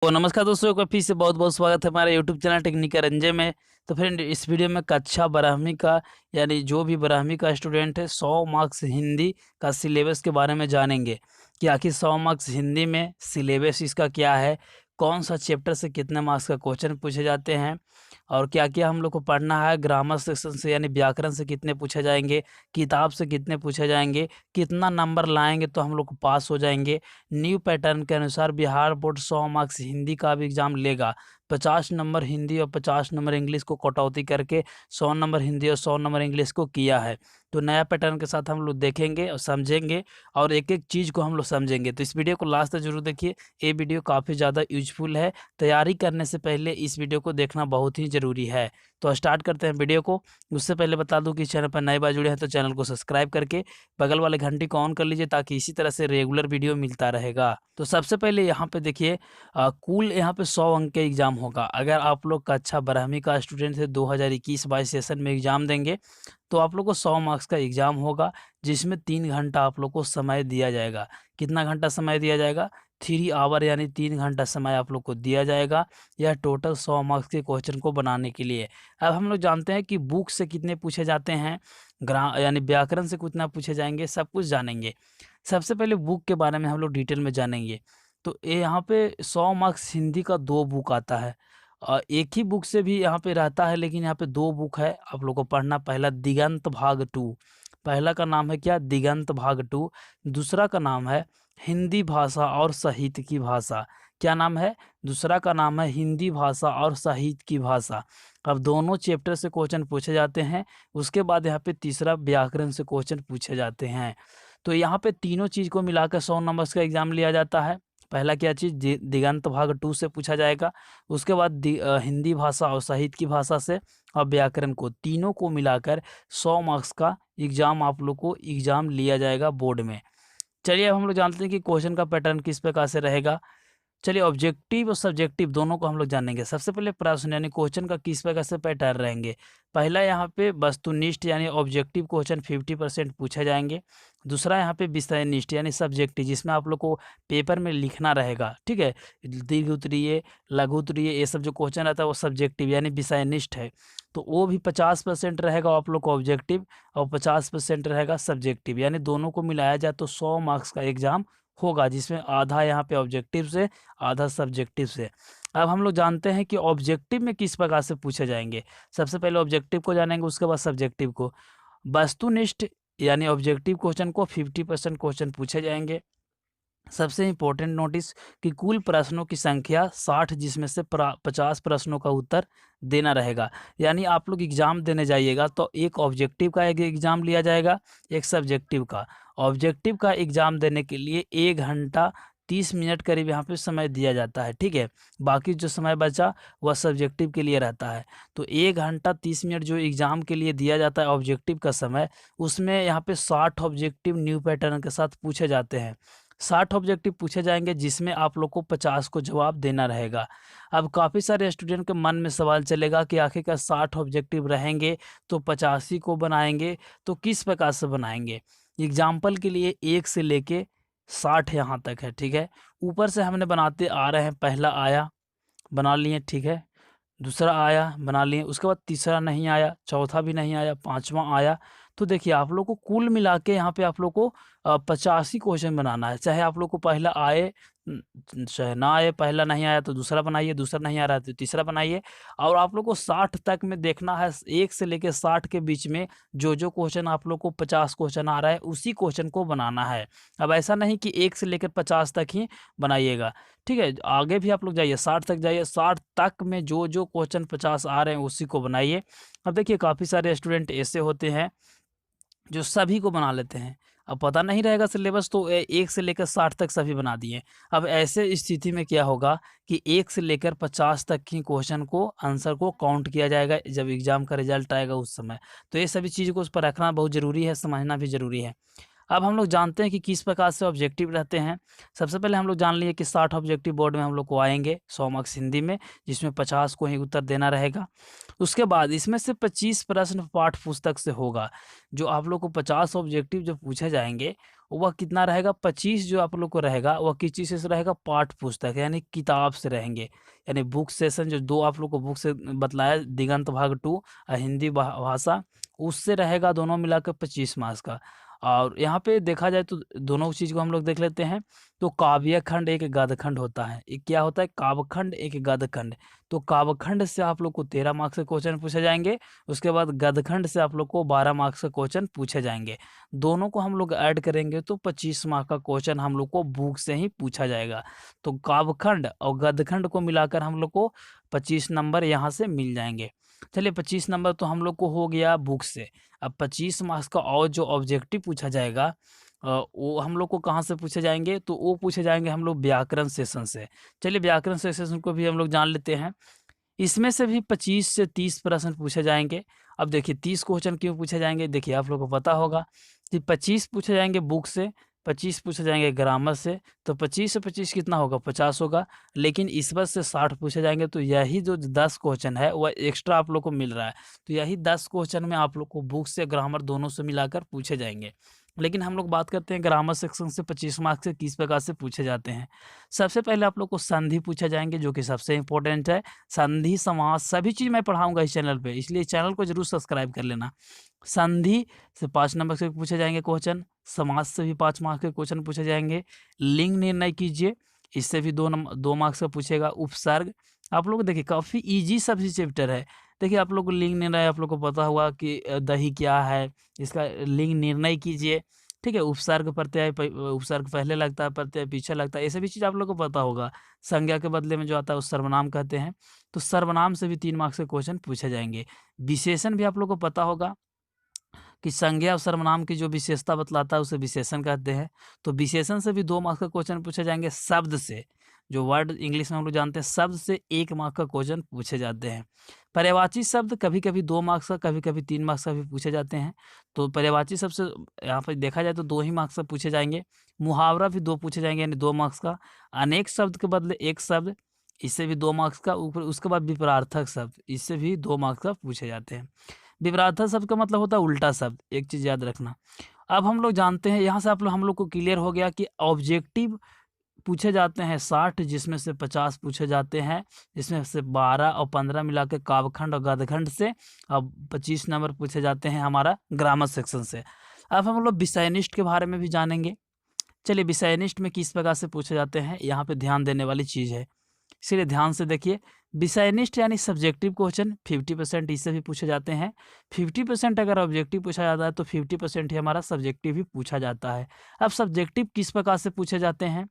तो नमस्कार दोस्तों को फिर से बहुत बहुत स्वागत है हमारे यूट्यूब चैनल टेक्निकल रंजे में। तो फ्रेंड इस वीडियो में कक्षा 12वीं का यानी जो भी 12वीं का स्टूडेंट है 100 मार्क्स हिंदी का सिलेबस के बारे में जानेंगे कि आखिर 100 मार्क्स हिंदी में सिलेबस इसका क्या है, कौन सा चैप्टर से कितने मार्क्स का क्वेश्चन पूछे जाते हैं और क्या क्या हम लोग को पढ़ना है। ग्रामर सेक्शन से यानी व्याकरण से कितने पूछे जाएंगे, किताब से कितने पूछे जाएंगे, कितना नंबर लाएंगे तो हम लोग को पास हो जाएंगे। न्यू पैटर्न के अनुसार बिहार बोर्ड 100 मार्क्स हिंदी का भी एग्जाम लेगा। 50 नंबर हिंदी और 50 नंबर इंग्लिश को कटौती करके 100 नंबर हिंदी और 100 नंबर इंग्लिश को किया है। तो नया पैटर्न के साथ हम लोग देखेंगे और समझेंगे और एक एक चीज़ को हम लोग समझेंगे। तो इस वीडियो को लास्ट तक जरूर देखिए, ये वीडियो काफ़ी ज़्यादा यूजफुल है। तैयारी करने से पहले इस वीडियो को देखना बहुत ही ज़रूरी है। तो स्टार्ट करते हैं वीडियो को। उससे पहले बता दूं कि इस चैनल पर नए बार जुड़े हैं तो चैनल को सब्सक्राइब करके बगल वाले घंटी को ऑन कर लीजिए ताकि इसी तरह से रेगुलर वीडियो मिलता रहेगा। तो सबसे पहले यहाँ पे देखिए, कुल यहाँ पे 100 अंक के एग्जाम होगा। अगर आप लोग कक्षा 12वीं का स्टूडेंट थे 2021-22 सेशन में एग्जाम देंगे तो आप लोग को 100 मार्क्स का एग्जाम होगा, जिसमें 3 घंटा आप लोग को समय दिया जाएगा। कितना घंटा समय दिया जाएगा? 3 आवर यानी 3 घंटा समय आप लोग को दिया जाएगा यह टोटल 100 मार्क्स के क्वेश्चन को बनाने के लिए। अब हम लोग जानते हैं कि बुक से कितने पूछे जाते हैं, यानी व्याकरण से कितना पूछे जाएंगे, सब कुछ जानेंगे। सबसे पहले बुक के बारे में हम लोग डिटेल में जानेंगे। तो ये यहाँ पे 100 मार्क्स हिंदी का 2 बुक आता है। एक ही बुक से भी यहाँ पे रहता है, लेकिन यहाँ पे 2 बुक है आप लोग को पढ़ना। पहला दिगंत भाग 2, पहला का नाम है क्या? दिगंत भाग 2। दूसरा का नाम है हिंदी भाषा और साहित्य की भाषा। क्या नाम है? दूसरा का नाम है हिंदी भाषा और साहित्य की भाषा। अब दोनों चैप्टर से क्वेश्चन पूछे जाते हैं। उसके बाद यहाँ पे तीसरा व्याकरण से क्वेश्चन पूछे जाते हैं। तो यहाँ पे तीनों चीज़ को मिलाकर 100 नंबर्स का एग्जाम लिया जाता है। पहला क्या चीज़? दिगंत भाग 2 से पूछा जाएगा। उसके बाद हिंदी भाषा और साहित्य की भाषा से और व्याकरण को, तीनों को मिलाकर 100 मार्क्स का एग्जाम आप लोग को एग्जाम लिया जाएगा बोर्ड में। चलिए अब हम लोग जानते हैं कि क्वेश्चन का पैटर्न किस प्रकार से रहेगा। चलिए ऑब्जेक्टिव और सब्जेक्टिव दोनों को हम लोग जानेंगे। सबसे पहले प्रश्न यानी क्वेश्चन का किस प्रकार से पैटर्न रहेंगे। पहला यहाँ पे वस्तुनिष्ठ यानी ऑब्जेक्टिव क्वेश्चन 50% पूछे जाएंगे। दूसरा यहाँ पे विषयनिष्ठ यानी सब्जेक्टिव, जिसमें आप लोग को पेपर में लिखना रहेगा। ठीक है, दीर्घ उत्तरीय, लघु उत्तरीय, ये सब जो क्वेश्चन रहता है वो सब्जेक्टिव यानी विषयनिष्ठ है। तो वो भी 50% रहेगा आप लोग को ऑब्जेक्टिव और 50% रहेगा सब्जेक्टिव, यानी दोनों को मिलाया जाए तो 100 मार्क्स का एग्जाम होगा, जिसमें आधा यहाँ पे ऑब्जेक्टिव से, आधा सब्जेक्टिव से। अब हम लोग जानते हैं कि ऑब्जेक्टिव में किस प्रकार से पूछे जाएंगे। सबसे पहले ऑब्जेक्टिव को जानेंगे, उसके बाद सब्जेक्टिव को। वस्तुनिष्ठ यानी ऑब्जेक्टिव क्वेश्चन को 50% क्वेश्चन पूछे जाएंगे। सबसे इम्पोर्टेंट नोटिस कि कुल प्रश्नों की संख्या 60, जिसमें से 50 प्रश्नों का उत्तर देना रहेगा। यानी आप लोग एग्जाम देने जाइएगा तो एक ऑब्जेक्टिव का एक एग्जाम लिया जाएगा, एक सब्जेक्टिव का। ऑब्जेक्टिव का एग्जाम देने के लिए 1 घंटा 30 मिनट करीब यहाँ पे समय दिया जाता है। ठीक है, बाकी जो समय बचा वह सब्जेक्टिव के लिए रहता है। तो 1 घंटा 30 मिनट जो एग्जाम के लिए दिया जाता है ऑब्जेक्टिव का समय, उसमें यहाँ पे 60 ऑब्जेक्टिव न्यू पैटर्न के साथ पूछे जाते हैं। 60 ऑब्जेक्टिव पूछे जाएंगे, जिसमें आप लोग को 50 को जवाब देना रहेगा। अब काफ़ी सारे स्टूडेंट के मन में सवाल चलेगा कि आखिरकार 60 ऑब्जेक्टिव रहेंगे तो 85 को बनाएंगे तो किस प्रकार से बनाएंगे। एग्जाम्पल के लिए 1 से लेके 60 यहाँ तक है। ठीक है, ऊपर से हमने बनाते आ रहे हैं। पहला आया, बना लिए। ठीक है, दूसरा आया, बना लिए। उसके बाद तीसरा नहीं आया, चौथा भी नहीं आया, पांचवा आया। तो देखिए आप लोग को कुल मिला के यहाँ पे आप लोग को 85 क्वेश्चन बनाना है। चाहे आप लोग को पहला आए चाहे ना आए, पहला नहीं आया तो दूसरा बनाइए, दूसरा नहीं आ रहा है तो तीसरा बनाइए। और आप लोग को 60 तक में देखना है। 1 से लेके 60 के बीच में जो जो क्वेश्चन आप लोग को 50 क्वेश्चन आ रहा है उसी क्वेश्चन को बनाना है। अब ऐसा नहीं कि 1 से लेकर 50 तक ही बनाइएगा। ठीक है, आगे भी आप लोग जाइए, 60 तक जाइए। 60 तक में जो जो क्वेश्चन 50 आ रहे हैं उसी को बनाइए। अब देखिए काफ़ी सारे स्टूडेंट ऐसे होते हैं जो सभी को बना लेते हैं। अब पता नहीं रहेगा सिलेबस तो 1 से लेकर 60 तक सभी बना दिए। अब ऐसे स्थिति में क्या होगा कि 1 से लेकर 50 तक की क्वेश्चन को, आंसर को काउंट किया जाएगा जब एग्जाम का रिजल्ट आएगा उस समय। तो ये सभी चीज़ को उस पर रखना बहुत ज़रूरी है, समझना भी ज़रूरी है। अब हम लोग जानते हैं कि किस प्रकार से ऑब्जेक्टिव रहते हैं। सबसे पहले हम लोग जान लिए कि 60 ऑब्जेक्टिव बोर्ड में हम लोग को आएंगे 100 मार्क्स हिंदी में, जिसमें 50 को ही उत्तर देना रहेगा। उसके बाद इसमें से 25 प्रश्न पाठ्य पुस्तक से होगा। जो आप लोग को 50 ऑब्जेक्टिव जो पूछे जाएंगे वह कितना रहेगा, 25 जो आप लोग को रहेगा वह किस चीज़ से रहेगा, पाठ्य पुस्तक यानी किताब से रहेंगे। यानी बुक सेशन जो दो आप लोग को बुक से बतलाया, दिगंत भाग 2 हिंदी भाषा, उससे रहेगा दोनों मिलाकर 25 मार्क्स का। और यहाँ पे देखा जाए तो दोनों चीज़ को हम लोग देख लेते हैं। तो काव्य खंड एक गद्य खंड होता है। एक क्या होता है, काव्य खंड एक गद्य खंड। तो काव्य खंड से आप लोग को 13 मार्क्स के क्वेश्चन पूछे जाएंगे। उसके बाद गद्य खंड से आप लोग को 12 मार्क्स के क्वेश्चन पूछे जाएंगे। दोनों को हम लोग ऐड करेंगे तो 25 मार्क्स का क्वेश्चन हम लोग को बुक से ही पूछा जाएगा। तो काव्य खंड और गद्य खंड को मिलाकर हम लोग को 25 नंबर यहाँ से मिल जाएंगे। चलिए 25 नंबर तो हम लोग को हो गया बुक से। अब 25 मार्क्स का और जो ऑब्जेक्टिव पूछा जाएगा वो हम लोग को कहाँ से पूछे जाएंगे, तो वो पूछे जाएंगे हम लोग व्याकरण सेशन से। चलिए व्याकरण सेशन को भी हम लोग जान लेते हैं। इसमें से भी 25 से 30 प्रश्न पूछे जाएंगे। अब देखिए 30 क्वेश्चन क्यों पूछे जाएंगे, देखिए आप लोग को पता होगा कि 25 पूछे जाएंगे बुक से, 25 पूछे जाएंगे ग्रामर से। तो 25 से 25 कितना होगा, 50 होगा। लेकिन इस बार से 60 पूछे जाएंगे। तो यही जो 10 क्वेश्चन है वह एक्स्ट्रा आप लोग को मिल रहा है। तो यही 10 क्वेश्चन में आप लोग को बुक से ग्रामर दोनों से मिलाकर पूछे जाएंगे। लेकिन हम लोग बात करते हैं ग्रामर सेक्शन से 25 मार्क्स से किस प्रकार से पूछे जाते हैं। सबसे पहले आप लोग को संधि पूछे जाएंगे, जो कि सबसे इंपॉर्टेंट है। संधि, समास, सभी चीज़ मैं पढ़ाऊंगा इस चैनल पे, इसलिए चैनल को जरूर सब्सक्राइब कर लेना। संधि से 5 नंबर से पूछे जाएंगे क्वेश्चन। समास से भी 5 मार्क्स के क्वेश्चन पूछे जाएंगे। लिंग निर्णय कीजिए, इससे भी 2 मार्क्स का पूछेगा। उपसर्ग, आप लोग देखिए काफ़ी ईजी सब्जी चैप्टर है। देखिए आप लोग को लिंग निर्णय आप लोग को पता हुआ कि दही क्या है, इसका लिंग निर्णय कीजिए। ठीक है, उपसर्ग प्रत्यय, उपसर्ग पहले लगता है, प्रत्यय पीछे लगता है, ये सभी चीज़ आप लोग को पता होगा। संज्ञा के बदले में जो आता है उस सर्वनाम कहते हैं। तो सर्वनाम से भी 3 मार्क्स के क्वेश्चन पूछे जाएंगे। विशेषण भी आप लोग को पता होगा कि संज्ञा और सर्वनाम की जो विशेषता बतलाता है उसे विशेषण कहते हैं। तो विशेषण से भी 2 मार्क्स का क्वेश्चन पूछे जाएंगे। शब्द से, जो वर्ड इंग्लिश में हम लोग जानते हैं, शब्द से 1 मार्क्स का क्वेश्चन पूछे जाते हैं। पर्यायवाची शब्द कभी कभी 2 मार्क्स का, कभी कभी 3 मार्क्स का भी पूछे जाते हैं। तो पर्यायवाची शब्द से यहाँ पर देखा जाए तो 2 ही मार्क्स का पूछे जाएंगे। मुहावरा भी 2 पूछे जाएंगे, यानी 2 मार्क्स का। अनेक शब्द के बदले एक शब्द, इससे भी 2 मार्क्स का। ऊपर उसके बाद विपरार्थक शब्द, इससे भी 2 मार्क्स का पूछे जाते हैं। विपरार्थक शब्द का मतलब होता है उल्टा शब्द, एक चीज़ याद रखना। अब हम लोग जानते हैं, यहाँ से हम लोग को क्लियर हो गया कि ऑब्जेक्टिव पूछे जाते हैं 60, जिसमें से 50 पूछे जाते हैं, जिसमें से 12 और 15 मिला के काव्यखंड और गद्यखंड से। अब 25 नंबर पूछे जाते हैं हमारा ग्रामर सेक्शन से। अब हम लोग विषयनिष्ठ के बारे में भी जानेंगे। चलिए विषयनिष्ठ में किस प्रकार से पूछे जाते हैं, यहाँ पे ध्यान देने वाली चीज़ है, इसीलिए ध्यान से देखिए। विषयनिष्ठ यानी सब्जेक्टिव क्वेश्चन 50% इससे भी पूछे जाते हैं। 50% अगर ऑब्जेक्टिव पूछा जाता है तो 50% ही हमारा सब्जेक्टिव भी पूछा जाता है। अब सब्जेक्टिव किस प्रकार से पूछे जाते हैं,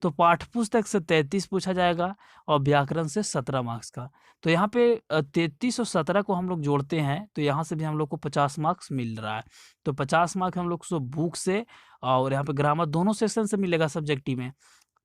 तो पाठ्यपुस्तक से 33 पूछा जाएगा और व्याकरण से 17 मार्क्स का। तो यहाँ पे 33 और 17 को हम लोग जोड़ते हैं तो यहाँ से भी हम लोग को 50 मार्क्स मिल रहा है। तो 50 मार्क्स हम लोग को बुक से और यहाँ पे ग्रामर दोनों सेक्शन से मिलेगा सब्जेक्टिव में।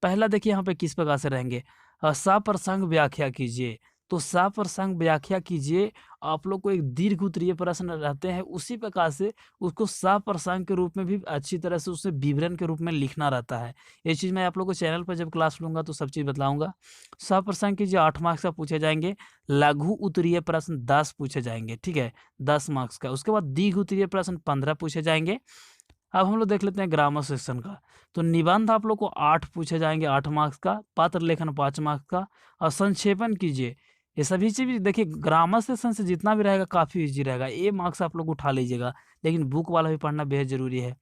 पहला देखिए यहाँ पे किस प्रकार से रहेंगे, सप्रसंग व्याख्या कीजिए। तो सप्रसंग व्याख्या कीजिए, आप लोग को एक दीर्घ उत्तरीय प्रश्न रहते हैं, उसी प्रकार से उसको सप्रसंग के रूप में भी अच्छी तरह से उसे विवरण के रूप में लिखना रहता है। ये चीज़ मैं आप लोग को चैनल पर जब क्लास लूँगा तो सब चीज़ बतलाऊँगा। सप्रसंग कीजिए 8 मार्क्स का पूछे जाएंगे। लघु उत्तरीय प्रश्न 10 पूछे जाएंगे, ठीक है, 10 मार्क्स का। उसके बाद दीर्घ उत्तरीय प्रश्न 15 पूछे जाएंगे। अब हम लोग देख लेते हैं ग्रामर सेक्शन का। तो निबंध आप लोग को 8 पूछे जाएंगे, 8 मार्क्स का। पत्र लेखन 5 मार्क्स का। और संक्षेपण कीजिए, ये सभी चीज़ देखिए ग्रामर सेक्शन से जितना भी रहेगा काफ़ी इजी रहेगा, ये मार्क्स आप लोग उठा लीजिएगा। लेकिन बुक वाला भी पढ़ना बेहद ज़रूरी है।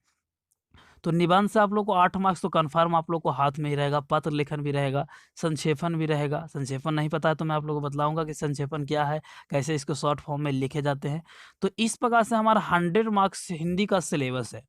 तो निबंध से आप लोग को 8 मार्क्स तो कन्फर्म आप लोग को हाथ में ही रहेगा। पत्र लेखन भी रहेगा, संक्षेपण भी रहेगा। संक्षेपण नहीं पता है तो मैं आप लोग को बतलाऊंगा कि संक्षेपण क्या है, कैसे इसको शॉर्ट फॉर्म में लिखे जाते हैं। तो इस प्रकार से हमारा 100 मार्क्स हिंदी का सिलेबस है,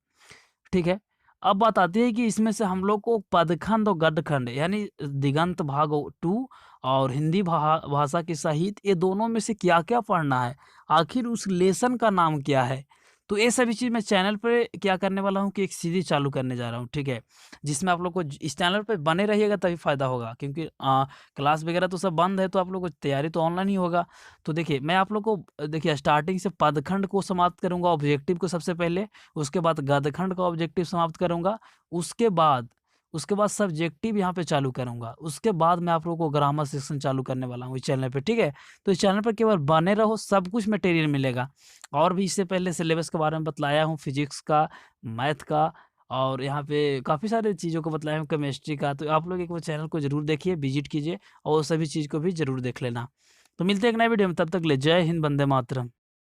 ठीक है। अब बात आती है कि इसमें से हम लोग को पदखंड और गद्यखंड यानी दिगंत भाग 2 और हिंदी भाषा के साहित्य, ये दोनों में से क्या क्या पढ़ना है, आखिर उस लेसन का नाम क्या है। तो ये सभी चीज़ मैं चैनल पे क्या करने वाला हूँ कि एक सीरीज़ चालू करने जा रहा हूँ, ठीक है? जिसमें आप लोग को इस चैनल पे बने रहिएगा तभी फ़ायदा होगा, क्योंकि क्लास वगैरह तो सब बंद है, तो आप लोग को तैयारी तो ऑनलाइन ही होगा। तो देखिए, मैं आप लोग को देखिए स्टार्टिंग से पदखंड को समाप्त करूँगा, ऑब्जेक्टिव को सबसे पहले, उसके बाद गदखंड का ऑब्जेक्टिव समाप्त करूँगा, उसके बाद सब्जेक्टिव यहाँ पे चालू करूँगा। उसके बाद मैं आप लोगों को ग्रामर सेक्शन चालू करने वाला हूँ इस चैनल पे, ठीक है? तो इस चैनल पर केवल बने रहो, सब कुछ मटेरियल मिलेगा। और भी इससे पहले सिलेबस के बारे में बतलाया हूँ, फिजिक्स का, मैथ का, और यहाँ पे काफ़ी सारे चीज़ों को बतलाया हूँ, केमिस्ट्री का। तो आप लोग एक बार चैनल को ज़रूर देखिए, विज़िट कीजिए और वो सभी चीज़ को भी ज़रूर देख लेना। तो मिलते हैं एक नए वीडियो में, तब तक के लिए जय हिंद, वंदे मातरम।